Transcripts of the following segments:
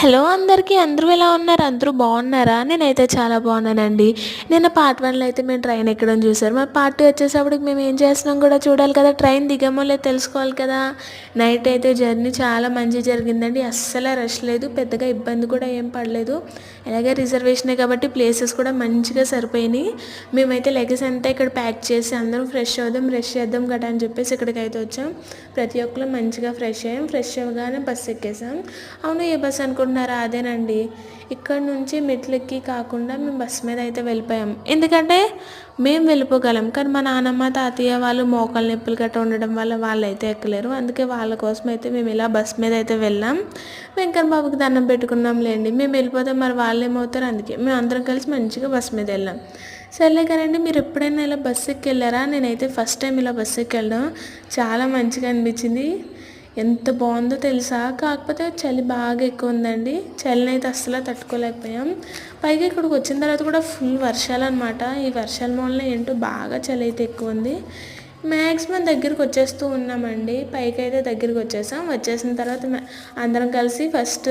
Hello అందరికీ అందరూ ఎలా ఉన్నారు? అందరూ బాగున్నారా? నేనైతే చాలా బాగున్నానండి. నిన్న పార్ట్ 1లో అయితే మేము ట్రైన్ ఎక్కడం చూసారు. మరి పార్ట్ 2 వచ్చేసప్పటికి మేము ఏం చేస్తున్నాం కూడా చూడాలి కదా! ట్రైన్ దిగామో లేదో తెలుసుకోవాలి కదా! నైట్ అయితే జర్నీ చాలా మంచిగా జరిగిందండి. అస్సలు రష్ లేదు. పెద్దగా ఇబ్బంది కూడా ఏం పడలేదు. అలాగే రిజర్వేషనే కాబట్టి ప్లేసెస్ కూడా మంచిగా సరిపోయినాయి. మేమైతే లగేజ్ అంతా ఇక్కడ ప్యాక్ చేసి అందరం ఫ్రెష్ అవుదాం, రెస్ట్ చేద్దాం గట్రా అని చెప్పేసి ఇక్కడికైతే వచ్చాం. ప్రతి ఒక్కరు మంచిగా ఫ్రెష్ అయ్యాం. ఫ్రెష్ అవ్వగానే బస్సు ఎక్కేసాం. అవును, ఏ బస్సు అనుకుంటున్నారా? అదేనండి. ఇక్కడ నుంచి మెట్లెక్కి కాకుండా మేము బస్సు మీద అయితే వెళ్ళిపోయాం. ఎందుకంటే మేము వెళ్ళిపోగలం, కానీ మా నాన్నమ్మ తాతయ్య వాళ్ళు మోకాలు నొప్పులు గట్రా ఉండడం వల్ల వాళ్ళు అయితే ఎక్కలేరు. అందుకే వాళ్ళ కోసం అయితే మేము ఇలా బస్సు మీద అయితే వెళ్ళాం. వెంకన్న బాబుకి దండం పెట్టుకున్నాంలేండి. మేము వెళ్ళిపోతాం, మరి వాళ్ళు ఏమవుతారు? అందుకే మేము అందరం కలిసి మంచిగా బస్సు మీద వెళ్ళాం. సర్లే కానండి, మీరు ఎప్పుడైనా ఇలా బస్సు ఎక్కి వెళ్ళారా? నేనైతే ఫస్ట్ టైం ఇలా బస్సు ఎక్కి వెళ్ళడం చాలా మంచిగా అనిపించింది. ఎంత బాగుందో తెలుసా? కాకపోతే చలి బాగా ఎక్కువ ఉందండి. చలిని అయితే అస్సలు తట్టుకోలేకపోయాం. పైగా ఇక్కడికి వచ్చిన తర్వాత కూడా ఫుల్ వర్షాలు అనమాట. ఈ వర్షాల వల్ల ఏంటో బాగా చలి అయితే ఎక్కువ ఉంది. మ్యాక్సిమం దగ్గరికి వచ్చేస్తూ ఉన్నామండి. పైకి అయితే దగ్గరికి వచ్చేసాం. వచ్చేసిన తర్వాత అందరం కలిసి ఫస్ట్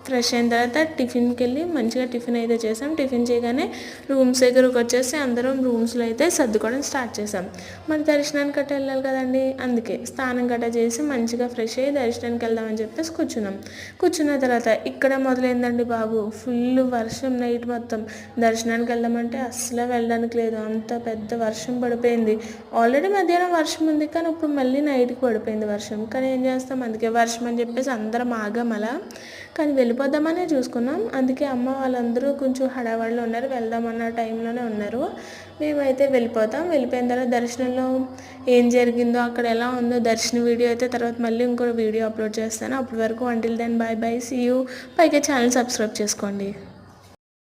ఫ్రెష్ అయిన తర్వాత టిఫిన్కి వెళ్ళి మంచిగా టిఫిన్ అయితే చేసాం. టిఫిన్ చేయగానే రూమ్స్ దగ్గరకు వచ్చేసి అందరం రూమ్స్లో అయితే సర్దుకోవడం స్టార్ట్ చేసాం. మన దర్శనానికి గట్ట వెళ్ళాలి కదండి, అందుకే స్నానం గట్ట చేసి మంచిగా ఫ్రెష్ అయ్యి దర్శనానికి వెళ్దామని చెప్పేసి కూర్చున్నాం. కూర్చున్న తర్వాత ఇక్కడ మొదలైందండి బాబు, ఫుల్ వర్షం నైట్ మొత్తం. దర్శనానికి వెళ్దామంటే అస్సలు వెళ్ళడానికి లేదు, అంత పెద్ద వర్షం పడిపోయింది. ఆల్రెడీ మధ్యాహ్నం వర్షం ఉంది, కానీ ఇప్పుడు మళ్ళీ నైట్కి పడిపోయింది వర్షం. కానీ ఏం చేస్తాం, అందుకే వర్షం అని చెప్పేసి అందరం ఆగాం అలా. కానీ వెళ్ళిపోదామనే చూసుకున్నాం. అందుకే అమ్మ వాళ్ళందరూ కొంచెం హడావాడిలో ఉన్నారు, వెళ్దామన్న టైంలోనే ఉన్నారు. మేమైతే వెళ్ళిపోయిన తర్వాత దర్శనంలో ఏం జరిగిందో అక్కడ ఎలా ఉందో దర్శన వీడియో అయితే తర్వాత మళ్ళీ ఇంకో వీడియో అప్లోడ్ చేస్తాను. అప్పటి వరకు until then bye bye, see you. పైగా ఛానల్ సబ్స్క్రైబ్ చేసుకోండి.